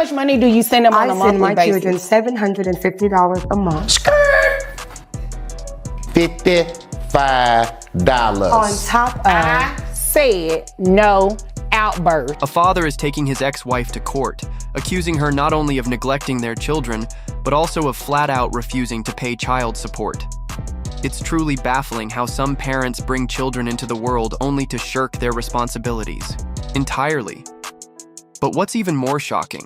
much money do you send them on a monthly basis? I send my children $750 a month. $55. On top of... I said no outburst. A father is taking his ex-wife to court, accusing her not only of neglecting their children, but also of flat-out refusing to pay child support. It's truly baffling how some parents bring children into the world only to shirk their responsibilities entirely. But what's even more shocking?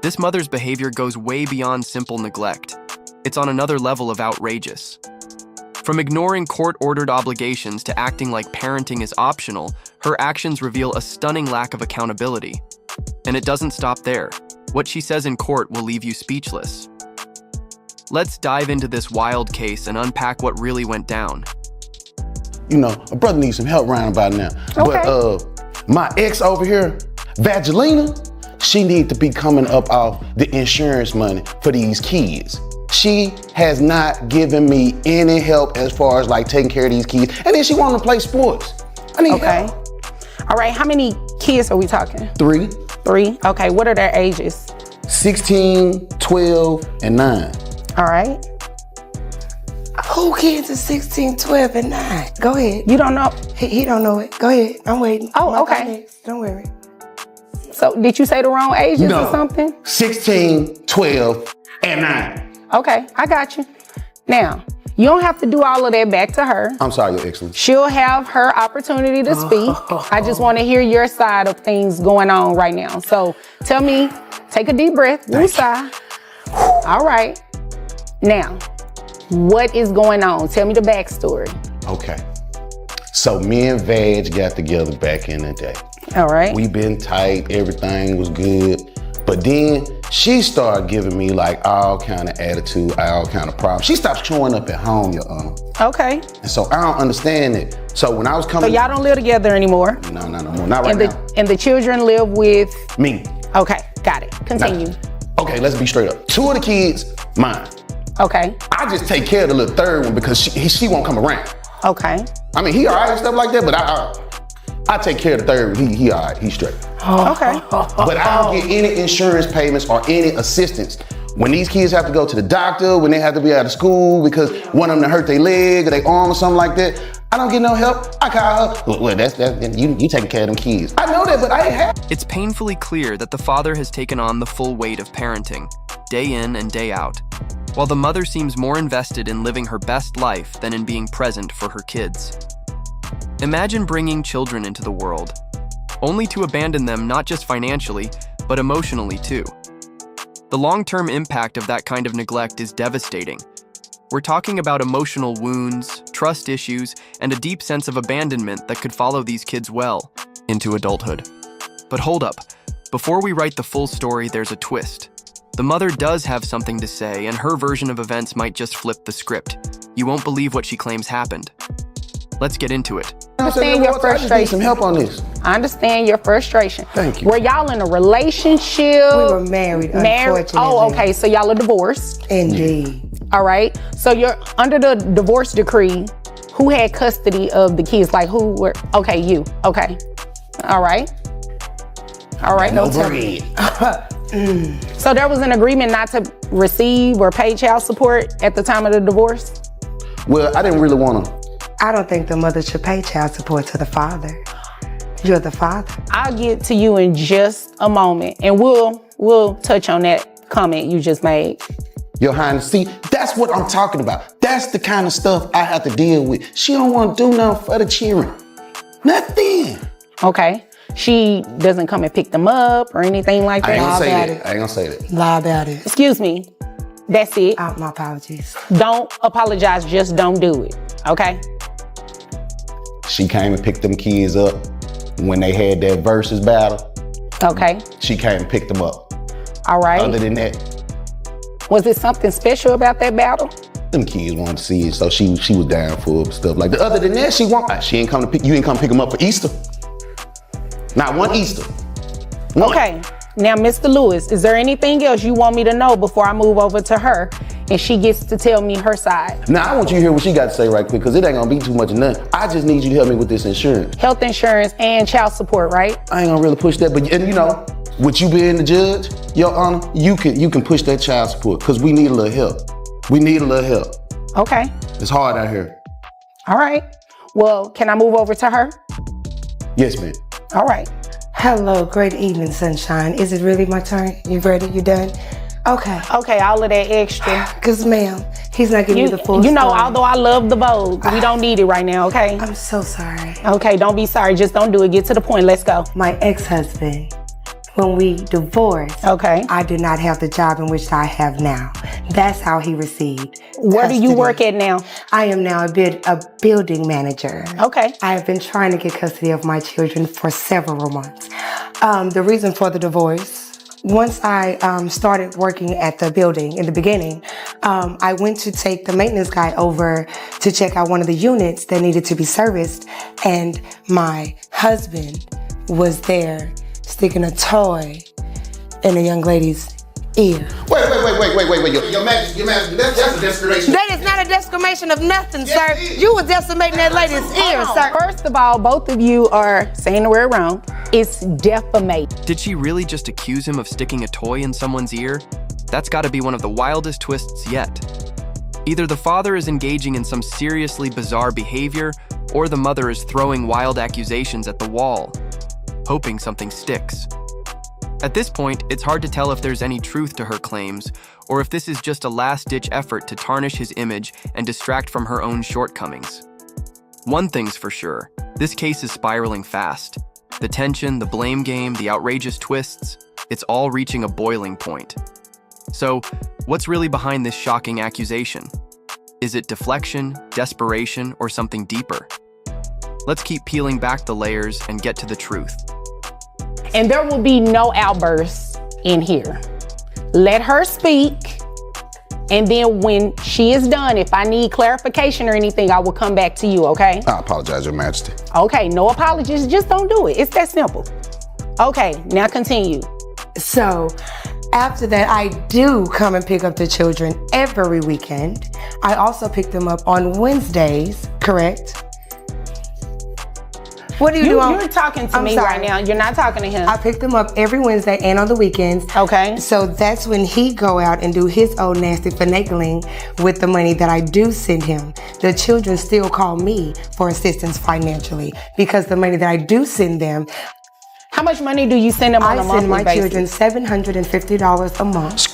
This mother's behavior goes way beyond simple neglect. It's on another level of outrageous. From ignoring court-ordered obligations to acting like parenting is optional, her actions reveal a stunning lack of accountability. And it doesn't stop there. What she says in court will leave you speechless. Let's dive into this wild case and unpack what really went down. You know, a brother needs some help around about now. Okay. But my ex over here, Vagelina, she need to be coming up off the insurance money for these kids. She has not given me any help as far as like taking care of these kids. And then she want to play sports. I need help. All right, how many kids are we talking? 3. 3? Okay, what are their ages? 16, 12, and 9. All right. Who kids are 16, 12, and 9? Go ahead. You don't know? He don't know it. Go ahead. I'm waiting. Oh, okay. Don't worry. So did you say the wrong ages or something? 16, 12, and 9. Okay, I got you. Now, you don't have to do all of that back to her. I'm sorry, Your Excellency. She'll have her opportunity to speak. I just want to hear your side of things going on right now. So tell me, take a deep breath, woosah. All right. Now, what is going on? Tell me the backstory. Okay. So me and Vag got together back in the day. All right. We been tight, everything was good. But then she started giving me like all kind of attitude, all kind of problems. She stopped showing up at home, Your Honor. Okay. And so I don't understand it. So when I was coming... So y'all don't live together anymore? No more, not right now. And the children live with? Me. Okay, got it. Continue. Okay, let's be straight up. 2 of the kids, mine. Okay. I just take care of the little third one because she won't come around. Okay. I mean, he all right and stuff like that, but I take care of the third one. He all right, he's straight. Okay. But I don't get any insurance payments or any assistance. When these kids have to go to the doctor, when they have to be out of school because one of them hurt their leg or their arm or something like that, I don't get no help. I call her, well, that's you taking care of them kids. I know that, but I ain't have. It's painfully clear that the father has taken on the full weight of parenting, day in and day out, while the mother seems more invested in living her best life than in being present for her kids. Imagine bringing children into the world, only to abandon them not just financially, but emotionally too. The long-term impact of that kind of neglect is devastating. We're talking about emotional wounds, trust issues, and a deep sense of abandonment that could follow these kids well into adulthood. But hold up, before we write the full story, there's a twist. The mother does have something to say, and her version of events might just flip the script. You won't believe what she claims happened. Let's get into it. I understand your frustration. I need some help on this. I understand your frustration. Thank you. Were y'all in a relationship? We were married, unfortunately. Oh, okay, so y'all are divorced. Indeed. All right, so you're under the divorce decree. Who had custody of the kids? Like who were, okay, you, okay. All right. No bread. So there was an agreement not to receive or pay child support at the time of the divorce? Well, I didn't really want to. I don't think the mother should pay child support to the father. You're the father. I'll get to you in just a moment, and we'll touch on that comment you just made. Your Highness, see, that's what I'm talking about. That's the kind of stuff I have to deal with. She don't want to do nothing for the children. Nothing. Okay. She doesn't come and pick them up or anything like that? I ain't gonna say that. Lie about it. Excuse me. That's it. My apologies. Don't apologize, just don't do it, okay? She came and picked them kids up when they had that versus battle. Okay. She came and picked them up. All right. Other than that, was it something special about that battle? them kids wanted to see it, so she was down for stuff like that. Other than that, she ain't come to pick, you ain't come pick them up for Easter. Not one Easter. One. Okay. Now, Mr. Lewis, is there anything else you want me to know before I move over to her and she gets to tell me her side. Now, I want you to hear what she got to say right quick, because it ain't gonna be too much of nothing. I just need you to help me with this insurance. Health insurance and child support, right? I ain't gonna really push that, but and you know, with you being the judge, Your Honor, you can push that child support, because we need a little help. We need a little help. Okay. It's hard out here. All right. Well, can I move over to her? Yes, ma'am. All right. Hello, great evening, sunshine. Is it really my turn? You ready? You done? Okay. Okay, all of that extra. Cause ma'am, he's not giving you the full You know, story. although I love the Vogue, we don't need it right now, okay? I'm so sorry. Okay, don't be sorry. Just don't do it. Get to the point. Let's go. My ex-husband, when we divorced, Okay. I did not have the job in which I have now. That's how he received Where do you custody. work at now? I am now a building manager. Okay. I have been trying to get custody of my children for several months. The reason for the divorce, once I started working at the building in the beginning, I went to take the maintenance guy over to check out one of the units that needed to be serviced, and my husband was there sticking a toy in a young lady's ear. Wait. Your Majesty, that's a desperation. That is not a decimation of nothing, Yes, sir. it is. You was decimating that lady's ear, Hold on. sir. First of all, both of you are saying the word wrong. It's defamation. Did she really just accuse him of sticking a toy in someone's ear? That's gotta be one of the wildest twists yet. Either the father is engaging in some seriously bizarre behavior, or the mother is throwing wild accusations at the wall, hoping something sticks. At this point, it's hard to tell if there's any truth to her claims, or if this is just a last-ditch effort to tarnish his image and distract from her own shortcomings. One thing's for sure, this case is spiraling fast. The tension, the blame game, the outrageous twists, it's all reaching a boiling point. So, what's really behind this shocking accusation? Is it deflection, desperation, or something deeper? Let's keep peeling back the layers and get to the truth. And there will be no outbursts in here. Let her speak. And then when she is done, if I need clarification or anything, I will come back to you, okay? I apologize, Your Majesty. Okay, no apologies. Just don't do it. It's that simple. Okay, now continue. So, after that, I do come and pick up the children every weekend. I also pick them up on Wednesdays, correct? What do you do on? You're talking to I'm me sorry. right now. You're not talking to him. I pick them up every Wednesday and on the weekends. Okay. So that's when he go out and do his old nasty finagling with the money that I do send him. The children still call me for assistance financially because the money that I do send them, How much money do you send them on a I monthly send my basis? children $750 a month.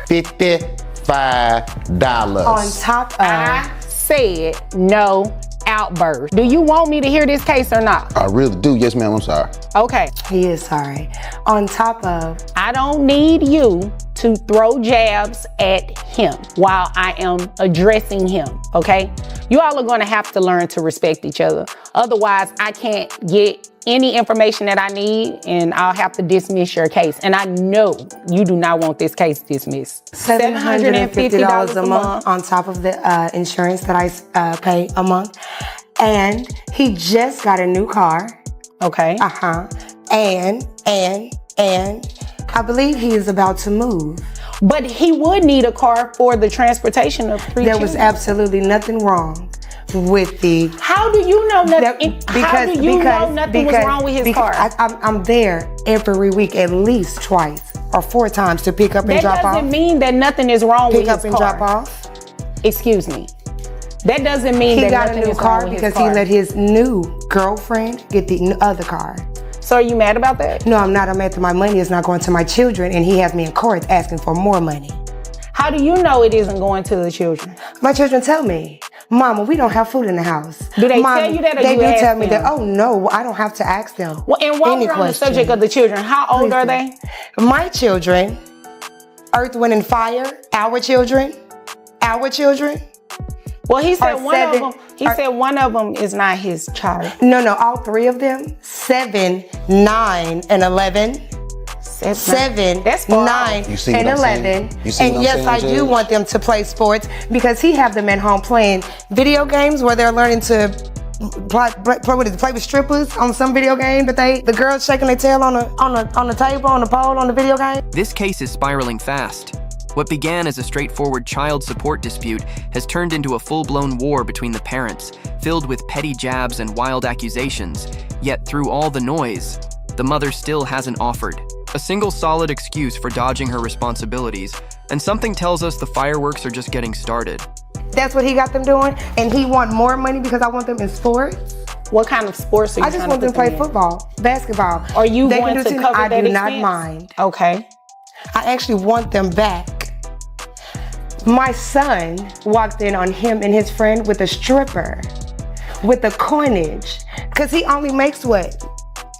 $55. On top of, I said no outburst. Do you want me to hear this case or not? I really do. Yes, ma'am. I'm sorry. Okay. he is sorry. On top of, I don't need you to throw jabs at him while I am addressing him, okay? You all are gonna have to learn to respect each other. Otherwise, I can't get any information that I need and I'll have to dismiss your case. And I know you do not want this case dismissed. $750 a month on top of the insurance that I pay a month. And he just got a new car. Okay. And I believe he is about to move. But he would need a car for the transportation of three There children. was absolutely nothing wrong with the. How do you know nothing? How do you know nothing was wrong with his car? I'm there every week at least twice or 4 times to pick up and That drop off. doesn't mean that nothing is wrong Pick with up his and car. drop off. Excuse me. That doesn't mean He that got a nothing new is car wrong with because his car. he let his new girlfriend get the other car. So are you mad about that? No, I'm not. I'm mad that my money is not going to my children, and he has me in court asking for more money. How do you know it isn't going to the children? My children tell me, Mama, we don't have food in the house. Do they Mama, tell you that or they you do ask tell me them? that. Oh no, I don't have to ask them. Well, and while any we're on the question. subject of the children, how old are they? My children, Earth, Wind, and Fire, our children. Well, he said Are one of 7 them. He said one of them is not his child. No, all 3 of them, 7, 9, and 11. That's far 9, You see and what I'm saying? 11. You see And what I'm yes, saying, I do Judge? want them to play sports because he have them at home playing video games where they're learning to play with strippers on some video game that the girls shaking their tail on the table, on the pole, on the video game. This case is spiraling fast. What began as a straightforward child support dispute has turned into a full-blown war between the parents, filled with petty jabs and wild accusations. Yet through all the noise, the mother still hasn't offered a single solid excuse for dodging her responsibilities, and something tells us the fireworks are just getting started. That's what he got them doing, and he want more money because I want them in sports. What kind of sports are you I just trying want them to play in? football, basketball. Are you They going can to do cover I that do not expense? mind. Okay. I actually want them back. My son walked in on him and his friend with a stripper, with the coinage, because he only makes what?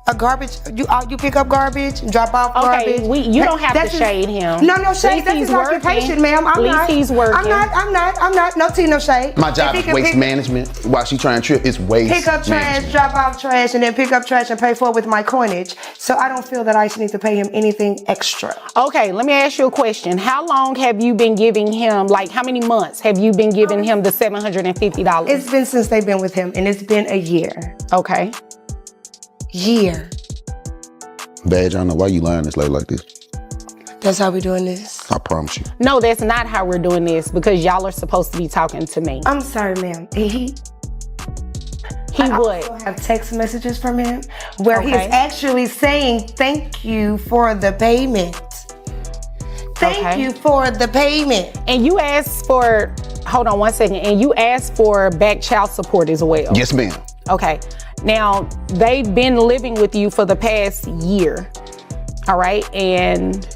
A garbage, you pick up garbage, drop off Okay, garbage. you don't have That's to his- shade him. No shade. At least That's he's his occupation, ma'am. At least he's working. I'm not. No tea, no shade. My job If he is can waste pick- management. While she trying to trip, it's waste Pick up trash, management. drop off trash, and then pick up trash and pay for it with my coinage. So I don't feel that I should need to pay him anything extra. Okay, let me ask you a question. How long have you been giving him, like how many months have you been giving him the $750? It's been since they've been with him, and it's been a year. Okay. Year. Badge, I don't know why you lying this late like this. That's how we doing this. I promise you. No, that's not how we're doing this because y'all are supposed to be talking to me. I'm sorry, ma'am. He I would. also have text messages from him where he's Okay. actually saying thank you for the payment. Thank Okay. you for the payment. And you asked for, hold on one second, and you asked for back child support as well. Yes, ma'am. Okay. Now, they've been living with you for the past year. All right. And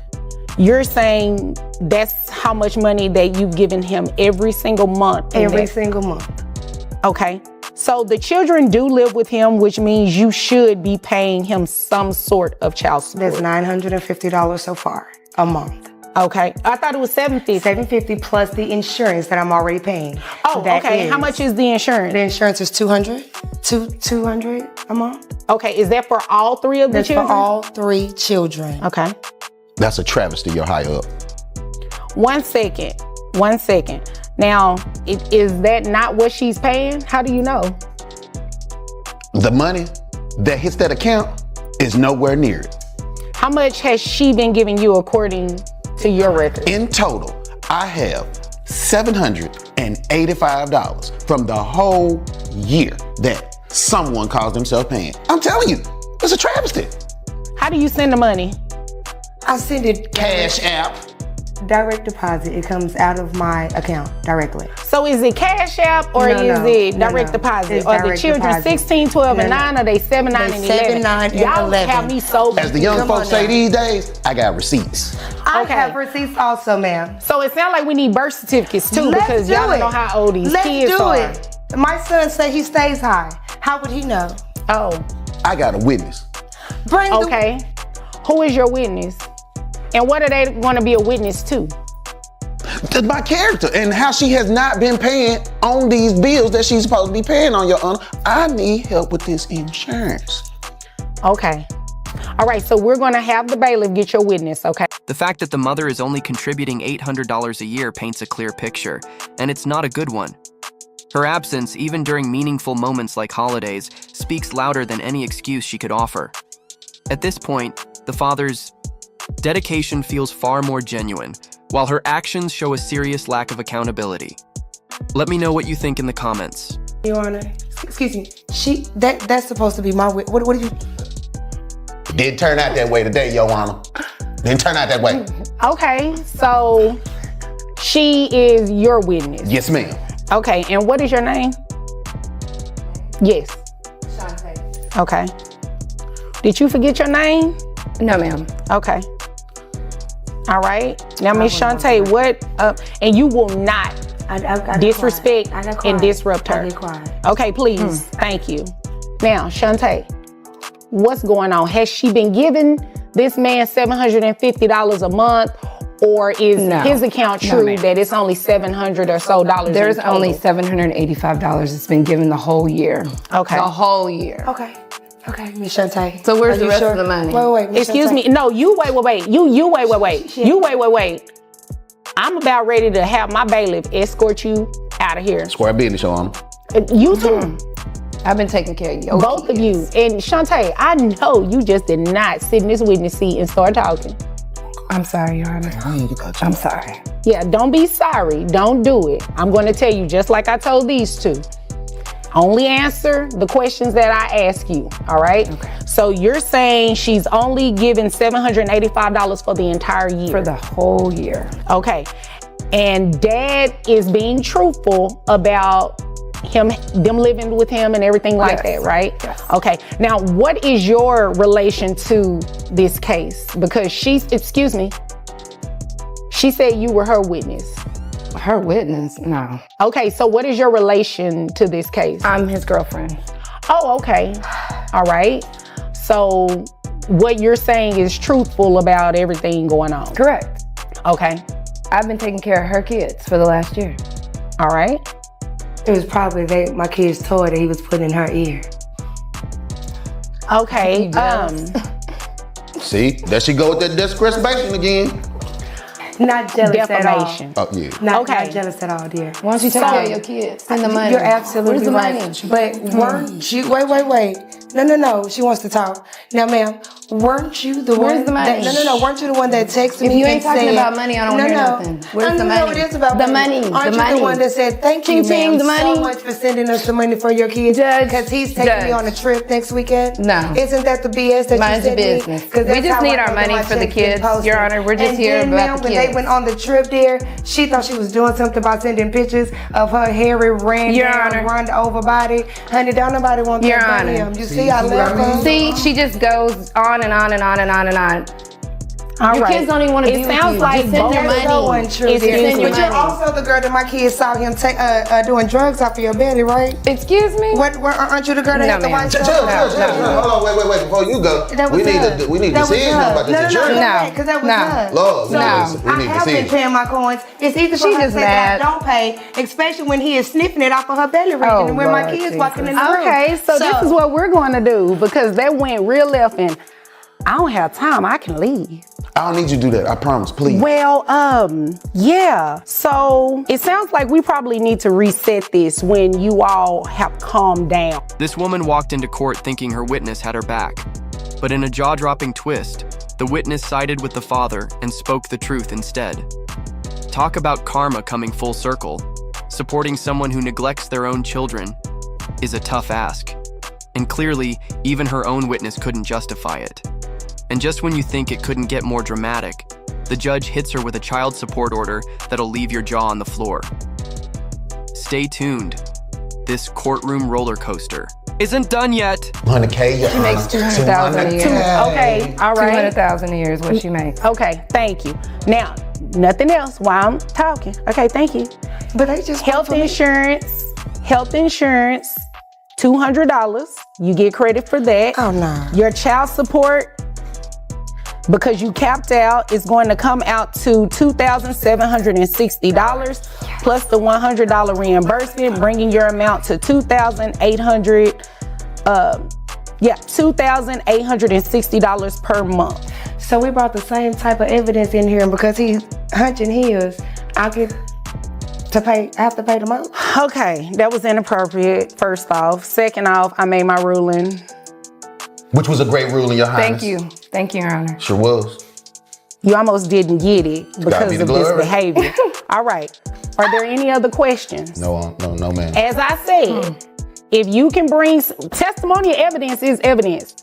you're saying that's how much money that you've given him every single month. Every single month. Okay. So the children do live with him, which means you should be paying him some sort of child support. That's $950 so far a month. Okay. I thought it was $750. $750 plus the insurance that I'm already paying. Oh, That okay. is- How much is the insurance? The insurance is $200 a month. Okay. Is that for all three of the That's children? for all 3 children. Okay. That's a travesty. You're high up. 1 second. 1 second. Now, is that not what she's paying? How do you know? The money that hits that account is nowhere near it. How much has she been giving you according to your record? In total, I have $785 from the whole year that someone calls themselves paying. I'm telling you, it's a travesty. How do you send the money? I send it Cash app. direct deposit. It comes out of my account directly. So is it Cash App or No, is no. it No, direct no. deposit? It's Are the direct children deposit. 16, 12, and No, no. 9, or they 7, 9, and They 11? 7, 9, and Y'all 11. have me so As the young Come folks on say now. these days, I got receipts. I Okay. have receipts also, ma'am. So it sounds like we need birth certificates too Let's because do y'all don't it. know how old these Let's kids do are. it. My son say he stays high. How would he know? Oh, I got a witness. Bring okay. Who is your witness? And what are they going to be a witness to? That's my character and how she has not been paying on these bills that she's supposed to be paying on, Your Honor. I need help with this insurance. Okay. All right, so we're going to have the bailiff get your witness, okay? The fact that the mother is only contributing $800 a year paints a clear picture, and it's not a good one. Her absence, even during meaningful moments like holidays, speaks louder than any excuse she could offer. At this point, the father's dedication feels far more genuine, while her actions show a serious lack of accountability. Let me know what you think in the comments. Your Honor, excuse me. That's supposed to be my witness. What did you? Didn't turn out that way today, Your Honor. Didn't turn out that way. Okay, so she is your witness. Yes, ma'am. Okay, and what is your name? Yes. Okay. Did you forget your name? No, ma'am. Okay. All right. Now, Miss Shantae, what? And you will not I disrespect got quiet. and disrupt her. I get quiet. Okay, please. Thank you. Now, Shantae, what's going on? Has she been giving this man $750 a month, or is No. his account No, true ma'am. that it's only $700 or so dollars? There's in total? only $785 it's been given the whole year. Okay. The whole year. Okay, Miss Shantae. So where's Are the you rest sure? of the money? Wait, Miss Excuse Shantae. me. No, you wait. You wait. You wait. I'm about ready to have my bailiff escort you out of here. Square business, Your Honor. You too. I've been taking care of you. Both of you. And Shantae, I know you just did not sit in this witness seat and start talking. I'm sorry, Your Honor. I'm sorry. Yeah, don't be sorry. Don't do it. I'm going to tell you, just like I told these two. Only answer the questions that I ask you, all right? Okay. So you're saying she's only given $785 for the entire year? For the whole year. Okay. And dad is being truthful about them living with him and everything like that, right? Yes. Okay. Now, what is your relation to this case? Because she said you were her witness. Her witness? No. Okay, so what is your relation to this case? I'm his girlfriend. Oh, okay. All right. So what you're saying is truthful about everything going on. Correct. Okay. I've been taking care of her kids for the last year. All right. It was probably my kid's toy that he was putting in her ear. Okay. You jealous? See, there she go with that discrimination again. Not jealous Defamation. at all. Oh, yeah. Not Okay. jealous at all, dear. Why don't you take care of your kids? Send the money. You're absolutely Where's the right. money? But weren't you? Wait. No. She wants to talk. Now, ma'am, weren't you the Where's one? the money? No. Weren't you the one that texted If me? you ain't and talking said, about money, I don't hear nothing. Where's the No, money? it is about The money. Aren't The you money. the one that said thank you, Ching, ma'am, the money. so much for sending us the money for your kids? Judge, Because he's taking me Judge. on a trip next weekend. No. Isn't that the BS that Mind you your sent me? business. 'Cause We that's just how need I our know that money my for the check's been kids, posted. Your Honor. We're just And here then, about ma'am, the when kids. they went on the trip there, she thought she was doing something about sending pictures of her hairy, Your Honor. run over body. Honey, don't nobody want Your that by Honor. him. You see, I left her. See, she just goes on and on and on and on and on. All Your right. kids don't even want to be It with sounds you. like Just send your both- money. So untrue, It's dear. send your But you're money. also the girl that my kids saw him doing drugs off of your belly, right? Excuse me? Aren't you the girl that No, had the ma'am. white Judge, stuff? hold on, wait, before you go. That was We need her. to That was see her. about this No, insurance. No. because that was No. her. Lord, No. we I need to have see been it. paying my coins. It's easy for She her to just say that mad. I don't pay, especially when he is sniffing it off of her belly region Oh, and when my Lord kids Jesus. walking in the room. Okay, so this is what we're going to do because that went real left and I don't have time. I can leave. I don't need you to do that. I promise, please. Well, yeah. So it sounds like we probably need to reset this when you all have calmed down. This woman walked into court thinking her witness had her back. But in a jaw-dropping twist, the witness sided with the father and spoke the truth instead. Talk about karma coming full circle. Supporting someone who neglects their own children is a tough ask. And clearly, even her own witness couldn't justify it. And just when you think it couldn't get more dramatic, the judge hits her with a child support order that'll leave your jaw on the floor. Stay tuned. This courtroom roller coaster isn't done yet. 100K. She makes $200,000 a year. Okay, all right. $200,000 a year is what she makes. Okay, thank you. Now, nothing else while I'm talking. Okay, thank you. But they just Health insurance, $200. You get credit for that. Oh, no. Your child support, because you capped out, is going to come out to $2,760 plus the $100 reimbursement, bringing your amount to $2,860 per month. So we brought the same type of evidence in here, and because he's hunching his, I have to pay the month. Okay, that was inappropriate, first off. Second off, I made my ruling. Which was a great ruling, Your Highness. Thank you, Your Honor. Sure was. You almost didn't get it because be the of this glory. behavior. All right. Are there any other questions? No, man. As I said, if you can bring testimonial evidence is evidence.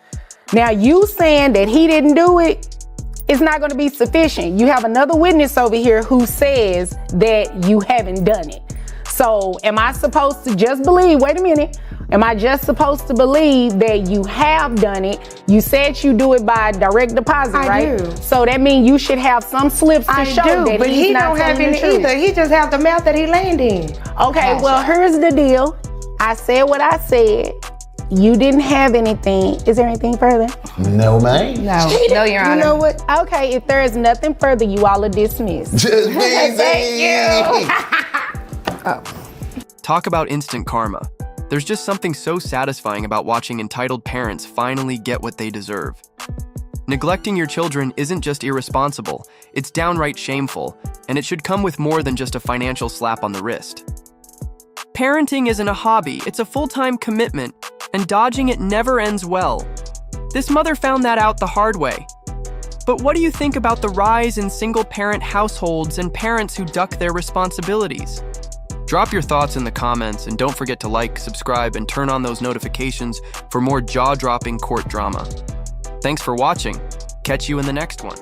Now, you saying that he didn't do it is not going to be sufficient. You have another witness over here who says that you haven't done it. So am I supposed to just believe, wait a minute, am I just supposed to believe that you have done it? You said you do it by direct deposit, I right? do. So that means you should have some slips to I show do, that but he's he not don't have telling the any truth. either. He just have the mouth that he landed in. Okay, well, here's the deal. I said what I said. You didn't have anything. Is there anything further? No, man. No, Your Honor. You know what? Okay, if there is nothing further, you all are dismissed. Just Thank you. Talk about instant karma. There's just something so satisfying about watching entitled parents finally get what they deserve. Neglecting your children isn't just irresponsible, it's downright shameful, and it should come with more than just a financial slap on the wrist. Parenting isn't a hobby, it's a full-time commitment, and dodging it never ends well. This mother found that out the hard way. But what do you think about the rise in single-parent households and parents who duck their responsibilities? Drop your thoughts in the comments, and don't forget to like, subscribe, and turn on those notifications for more jaw-dropping court drama. Thanks for watching. Catch you in the next one.